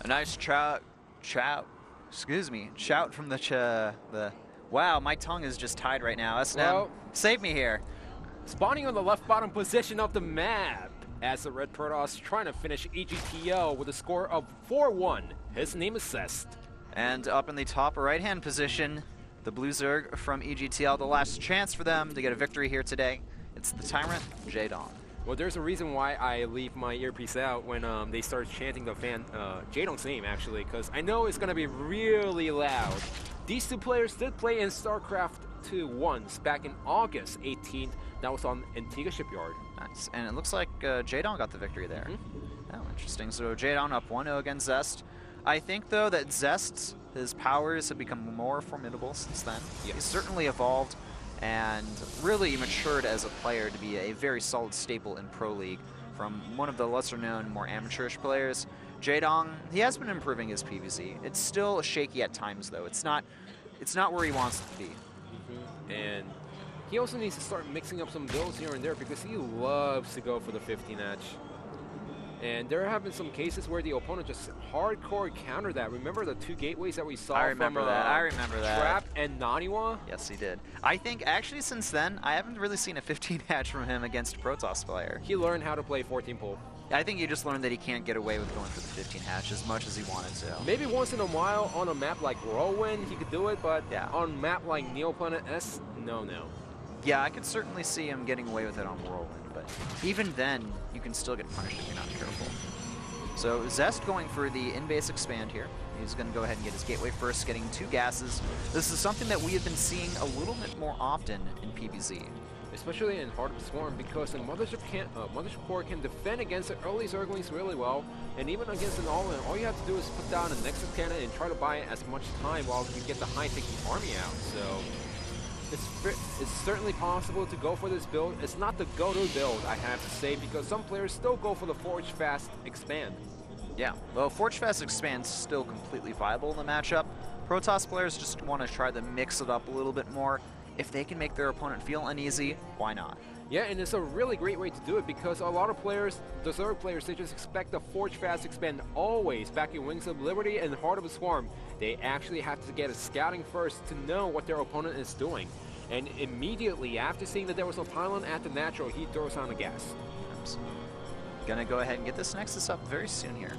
A nice shout from the. Wow, my tongue is just tied right now. S&M, well, save me here. Spawning on the left bottom position of the map as the Red Protoss trying to finish EGTL with a score of 4-1. His name is Zest. And up in the top right-hand position, the Blue Zerg from EGTL, the last chance for them to get a victory here today. It's the Tyrant, Jaedong. Well, there's a reason why I leave my earpiece out when they start chanting the Jaedong's name, actually, because I know it's going to be really loud. These two players did play in Starcraft2 once back in August 18th. That was on Antigua Shipyard. Nice. And it looks like Jaedong got the victory there. Oh, interesting. So Jaedong up 1-0 against Zest. I think, though, that Zest, his powers have become more formidable since then. Yes. He's certainly evolved and really matured as a player to be a very solid staple in Pro League from one of the lesser-known, more amateurish players. Jaedong, he has been improving his PvZ. It's still shaky at times, though. It's not where he wants it to be. And he also needs to start mixing up some builds here and there because he loves to go for the 15 edge. And there have been some cases where the opponent just hardcore countered that. Remember the 2 gateways that we saw I remember that. Trap and Naniwa? Yes, he did. I think, actually, since then, I haven't really seen a 15 hatch from him against a Protoss player. He learned how to play 14 pull. I think he just learned that he can't get away with going for the 15 hatch as much as he wanted to. Maybe once in a while on a map like Whirlwind, he could do it, but yeah, on a map like Neoplanet S, no. Yeah, I could certainly see him getting away with it on Whirlwind, but even then, you can still get punished if you're not careful. So Zest going for the in-base expand here. He's going to go ahead and get his gateway first, getting 2 gases. This is something that we have been seeing a little bit more often in PvZ. Especially in Heart of Swarm, because the Mothership Core can defend against the early Zerglings really well, and even against an all-in, all you have to do is put down a Nexus Cannon and try to buy as much time while you get the high-taking army out. So it's certainly possible to go for this build. It's not the go-to build, I have to say, because some players still go for the Forge Fast Expand. Yeah, well, Forge Fast Expand's still completely viable in the matchup. Protoss players just want to try to mix it up a little bit more. If they can make their opponent feel uneasy, why not? Yeah, and it's a really great way to do it because a lot of players, the Zerg players, they just expect the Forge Fast Expand always. Back in Wings of Liberty and Heart of a Swarm, they actually have to get a scouting first to know what their opponent is doing. And immediately after seeing that there was a pylon at the natural, he throws on the gas. Oops. Gonna go ahead and get this Nexus up very soon here.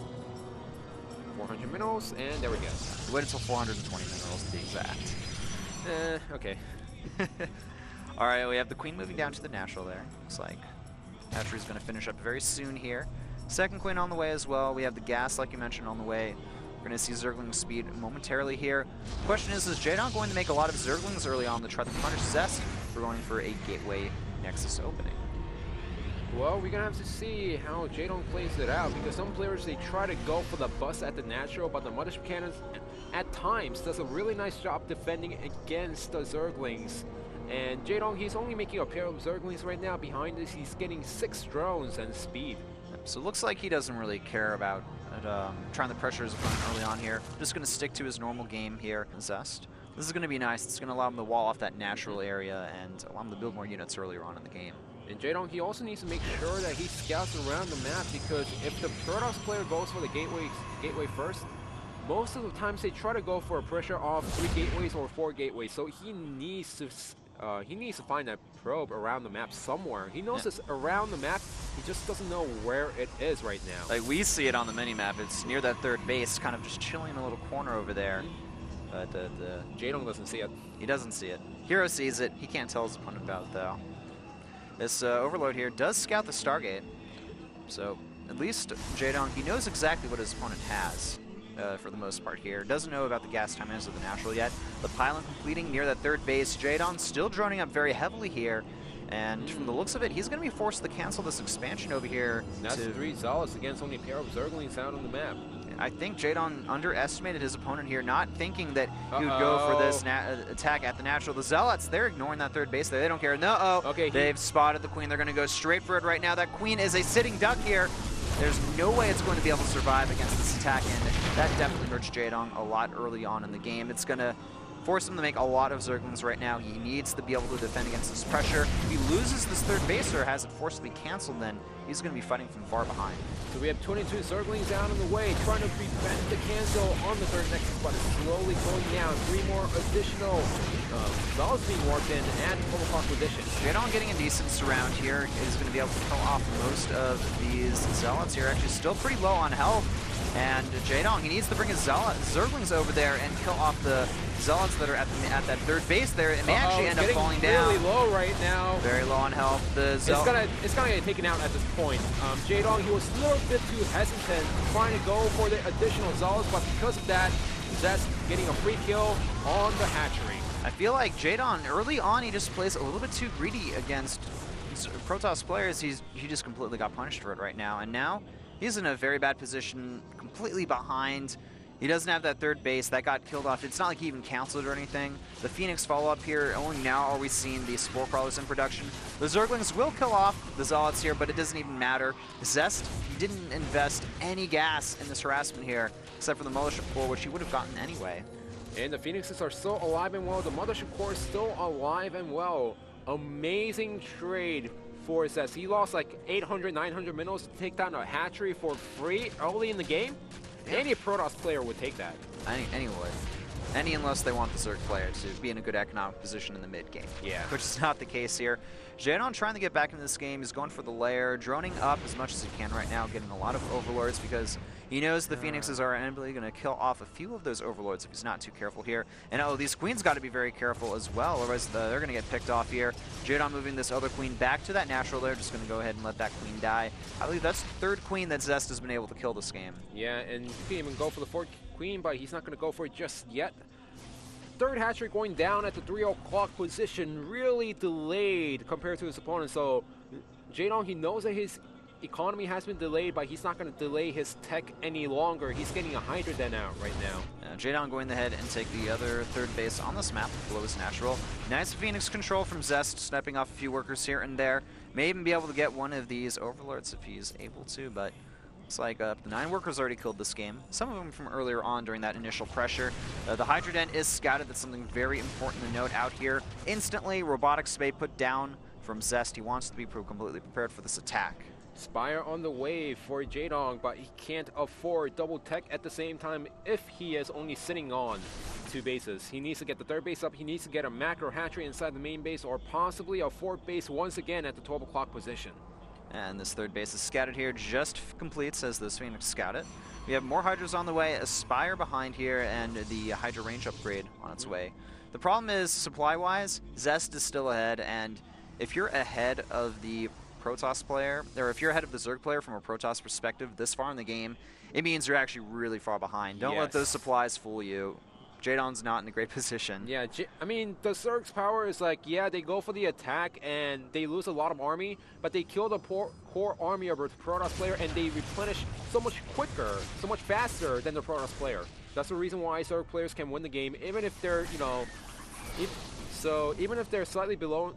400 minerals, and there we go. Wait until 420 minerals to be exact. Okay. Alright, we have the Queen moving down to the natural there. Looks like Hatchery's going to finish up very soon here. Second Queen on the way as well. We have the gas, like you mentioned, on the way. We're going to see Zergling speed momentarily here. Question is Jaedong going to make a lot of Zerglings early on to try to punish Zest for going for a Gateway Nexus opening? Well, we're going to have to see how Jaedong plays it out, because some players, they try to go for the bust at the natural, but the Mothership Cannons at times does a really nice job defending against the Zerglings. And Jaedong, he's only making a pair of Zerglings right now. Behind this, he's getting 6 drones and speed. So it looks like he doesn't really care about trying to pressure his opponent early on here. Just going to stick to his normal game here in Zest. This is going to be nice. It's going to allow him to wall off that natural area and allow him to build more units earlier on in the game. And Jaedong, he also needs to make sure that he scouts around the map, because if the Protoss player goes for the gateway first, most of the times they try to go for a pressure off 3 gateways or 4 gateways. So he needs to find that probe around the map somewhere. He knows it's around the map, he just doesn't know where it is right now. Like, we see it on the mini-map. It's near that 3rd base, kind of just chilling in a little corner over there. But Jaedong doesn't see it. He doesn't see it. Hero sees it. He can't tell his opponent about it, though. This Overlord here does scout the Stargate. So, at least Jaedong, he knows exactly what his opponent has. For the most part here. Doesn't know about the gas timings of the natural yet. The pylon completing near that 3rd base. Jaedong still droning up very heavily here. And from the looks of it, he's going to be forced to cancel this expansion over here. That's 3 Zealots against only a pair of Zerglings out on the map. I think Jaedong underestimated his opponent here, not thinking that he would go for this attack at the natural. The Zealots, they're ignoring that 3rd base there. They don't care. No, okay, they've spotted the Queen. They're going to go straight for it right now. That Queen is a sitting duck here. There's no way it's going to be able to survive against this attack, and that definitely hurts Jaedong a lot early on in the game. It's going to force him to make a lot of Zerglings right now. He needs to be able to defend against this pressure. If he loses this third base or has it forcibly canceled, then he's going to be fighting from far behind. So we have 22 Zerglings down in the way, trying to prevent the cancel on the third Nexus, but it's slowly going down. 3 more additional Zealots being warped in at 12 o'clock position. Jadon getting a decent surround here is going to be able to kill off most of these Zealots here. Actually still pretty low on health. And Jadon, he needs to bring his Zerglings over there and kill off the Zealots that are at that third base there. It may actually end up falling down. Really low right now. Very low on health. It's gonna get taken out at this point. Jadon, he was a little bit too hesitant trying to go for the additional Zealots, but because of that, Zest getting a free kill on the hatchery. I feel like Jadon, early on, he just plays a little bit too greedy against Protoss players. He just completely got punished for it right now. And now, he's in a very bad position, completely behind. He doesn't have that third base. That got killed off. It's not like he even canceled or anything. The Phoenix follow-up here. Only now are we seeing the Spore Crawlers in production. The Zerglings will kill off the Zealots here, but it doesn't even matter. Zest didn't invest any gas in this harassment here, except for the Mothership Core, which he would have gotten anyway. And the Phoenixes are still alive and well. The Mothership Core is still alive and well. Amazing trade for Zest. He lost like 800, 900 minerals to take down a hatchery for free early in the game. Yeah. Any Protoss player would take that. Any would. Any unless they want the Zerg player to be in a good economic position in the mid game. Yeah. Which is not the case here. Jadon trying to get back into this game. He's going for the lair, droning up as much as he can right now, getting a lot of overlords because he knows the Phoenixes are inevitably going to kill off a few of those overlords if he's not too careful here. And oh, these queens got to be very careful as well, otherwise they're going to get picked off here. Jadon moving this other queen back to that natural lair, just going to go ahead and let that queen die. I believe that's the third queen that Zest has been able to kill this game. Yeah, and you can even go for the fourth queen, but he's not going to go for it just yet. Third hatchery going down at the 3 o'clock position, really delayed compared to his opponent. So Jadon, he knows that his economy has been delayed, but he's not going to delay his tech any longer. He's getting a Hydra Den out right now. Jadon going ahead and take the other third base on this map below his natural. Nice Phoenix control from Zest, sniping off a few workers here and there. May even be able to get one of these overlords if he's able to, but looks like the 9 workers already killed this game. Some of them from earlier on during that initial pressure. The Hydra Den is scouted. That's something very important to note out here. Instantly, robotics bay put down from Zest. He wants to be completely prepared for this attack. Spire on the way for Jadon, but he can't afford double tech at the same time if he is only sitting on 2 bases. He needs to get the third base up. He needs to get a macro hatchery inside the main base, or possibly a fourth base once again at the 12 o'clock position. And this third base is scouted here, just completes as those Phoenix scout it. We have more Hydras on the way, a Spire behind here, and the Hydra range upgrade on its way. The problem is, supply-wise, Zest is still ahead, and if you're ahead of the Protoss player, or if you're ahead of the Zerg player from a Protoss perspective this far in the game, it means you're actually really far behind. Don't let those supplies fool you. Jadon's not in a great position. Yeah, I mean, the Zerg's power is like, yeah, they go for the attack and they lose a lot of army, but they kill the core army of the Protoss player and they replenish so much quicker, so much faster than the Protoss player. That's the reason why Zerg players can win the game, even if they're, you know, even if they're slightly below.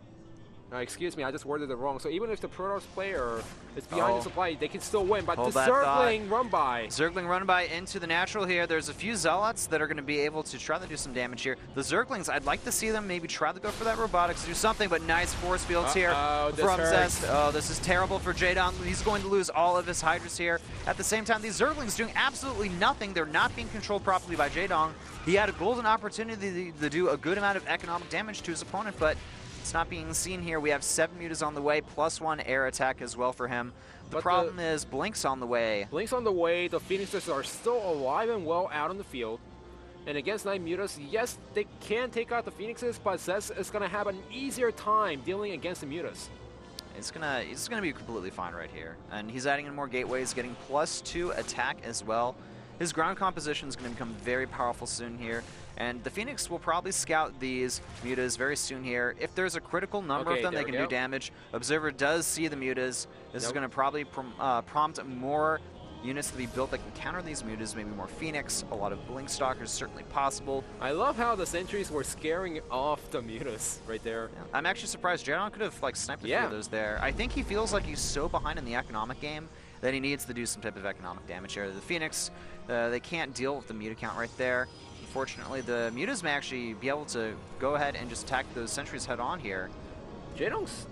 Excuse me, I just worded it wrong. So even if the Protoss player is behind the supply, they can still win. But the Zergling run by. Zergling run by into the natural here. There's a few Zealots that are going to be able to try to do some damage here. The Zerglings, I'd like to see them maybe try to go for that robotics, do something, but nice force fields here from Zest. Oh, this is terrible for Jadon. He's going to lose all of his Hydras here. At the same time, these Zerglings doing absolutely nothing. They're not being controlled properly by Jadon. He had a golden opportunity to do a good amount of economic damage to his opponent, but it's not being seen here. We have 7 mutas on the way, +1 air attack as well for him. The problem is Blink's on the way. Blink's on the way. The Phoenixes are still alive and well out on the field. And against 9 mutas, yes, they can take out the Phoenixes, but Zest is going to have an easier time dealing against the mutas. He's gonna be completely fine right here. And he's adding in more gateways, getting +2 attack as well. His ground composition is going to become very powerful soon here. And the Phoenix will probably scout these mutas very soon here. If there's a critical number of them, they can do damage. Observer does see the mutas. This is going to probably prompt more units to be built that can counter these mutas, maybe more Phoenix, a lot of Blink Stalkers, certainly possible. I love how the sentries were scaring off the mutas right there. Yeah. I'm actually surprised Jadon could have like sniped a few of those there. I think he feels like he's so behind in the economic game that he needs to do some type of economic damage here. The Phoenix, they can't deal with the muta count right there. unfortunately. The Mutas may actually be able to go ahead and just attack those sentries head on here. Jaedong's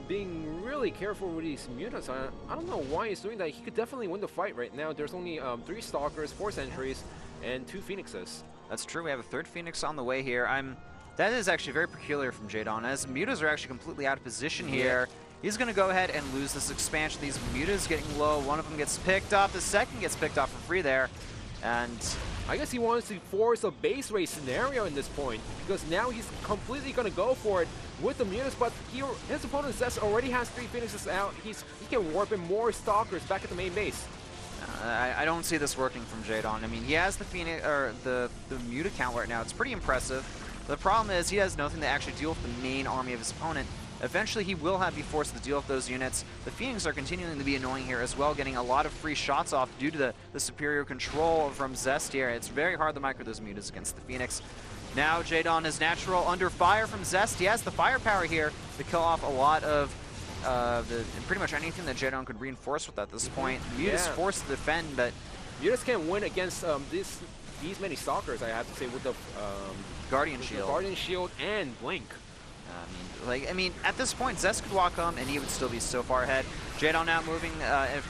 being really careful with these Mutas. I don't know why he's doing that. He could definitely win the fight right now. There's only 3 Stalkers, 4 Sentries, and 2 Phoenixes. That's true. We have a 3rd Phoenix on the way here. That is actually very peculiar from Jaedong, as Mutas are actually completely out of position here. He's going to go ahead and lose this expansion. These Mutas getting low. One of them gets picked off. The second gets picked off for free there. And I guess he wants to force a base race scenario in this point, because now he's completely going to go for it with the Mutas, but his opponent Zest already has 3 Phoenixes out. He can warp in more Stalkers back at the main base. I don't see this working from Jaedong. I mean, he has the Phoenix, or the Muta count right now. It's pretty impressive. The problem is he has nothing to actually deal with the main army of his opponent. Eventually, he will be forced to deal with those units. The Phoenix are continuing to be annoying here as well, getting a lot of free shots off due to the superior control from Zest here. It's very hard to micro those Mutas against the Phoenix. Now, Jaedong is natural under fire from Zest. He has the firepower here to kill off a lot of pretty much anything that Jaedong could reinforce with at this point. Mutas forced to defend, but Mutas can't win against these many Stalkers, I have to say, with the Guardian Shield. Guardian Shield and Blink. I mean, at this point, Zest could walk home and he would still be so far ahead. Jaedong now moving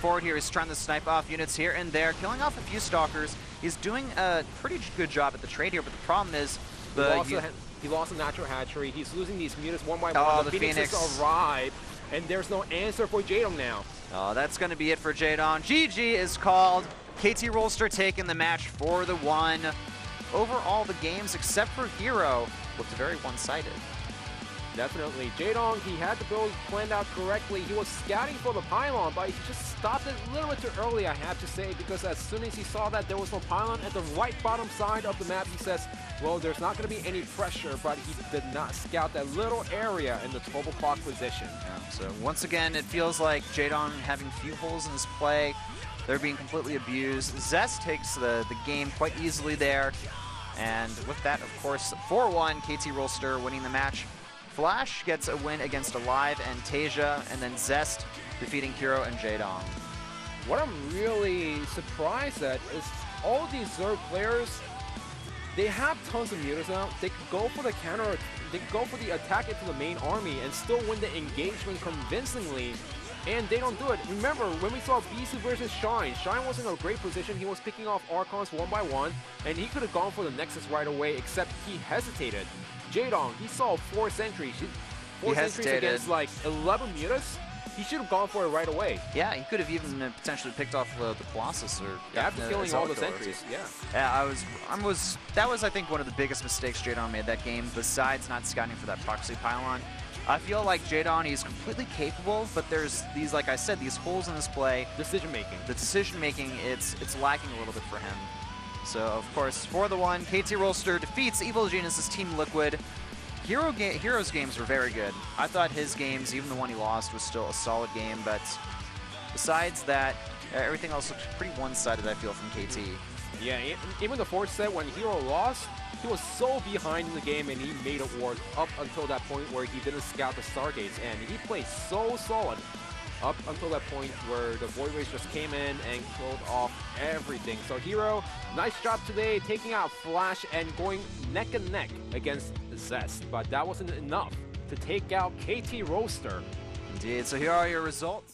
forward here. He's trying to snipe off units here and there, killing off a few Stalkers. He's doing a pretty good job at the trade here, but the problem is he lost a natural hatchery. He's losing these Mutas one by one. Oh, the Phoenixes arrive, and there's no answer for Jaedong now. Oh, that's going to be it for Jaedong. GG is called. KT Rolster taking the match for the 1. Overall, the games, except for Hero, looked very one-sided. Definitely. Jaedong, he had the build planned out correctly. He was scouting for the pylon, but he just stopped it a little bit too early, I have to say, because as soon as he saw that there was no pylon at the right bottom side of the map, he says, well, there's not going to be any pressure, but he did not scout that little area in the 12 o'clock position. Yeah, so once again, it feels like Jaedong having few holes in his play. They're being completely abused. Zest takes the game quite easily there. And with that, of course, 4-1, KT Rolster winning the match. Flash gets a win against Alive and Tasia, and then Zest defeating Hero and Jaedong. What I'm really surprised at is all these Zerg players, they have tons of Mutas now. They could go for the counter, they could go for the attack into the main army and still win the engagement convincingly, and they don't do it. Remember, when we saw BC versus Shine, Shine was in a great position. He was picking off Archons one by one, and he could have gone for the Nexus right away, except he hesitated. Jaedong, he saw 4 sentries. 4 sentries against like 11 Mutas. He should have gone for it right away. Yeah, he could have even potentially picked off the Colossus or after killing all the sentries. Yeah. Yeah, that was I think one of the biggest mistakes Jaedong made that game. Besides not scouting for that proxy pylon, I feel like Jaedong is completely capable, but there's these, like I said, these holes in his play. Decision making. The decision making, it's lacking a little bit for him. So, of course, for the 1, KT Rolster defeats Evil Genius' Team Liquid. Hero's games were very good. I thought his games, even the one he lost, was still a solid game, but besides that, everything else looked pretty one-sided, I feel, from KT. Yeah, even the 4th set, when Hero lost, he was so behind in the game, and he made it work up until that point where he didn't scout the Stargates, and he played so solid up until that point where the Void Race just came in and killed off everything. So Hero, nice job today, taking out Flash and going neck and neck against Zest, but that wasn't enough to take out KT Rolster. Indeed, so here are your results.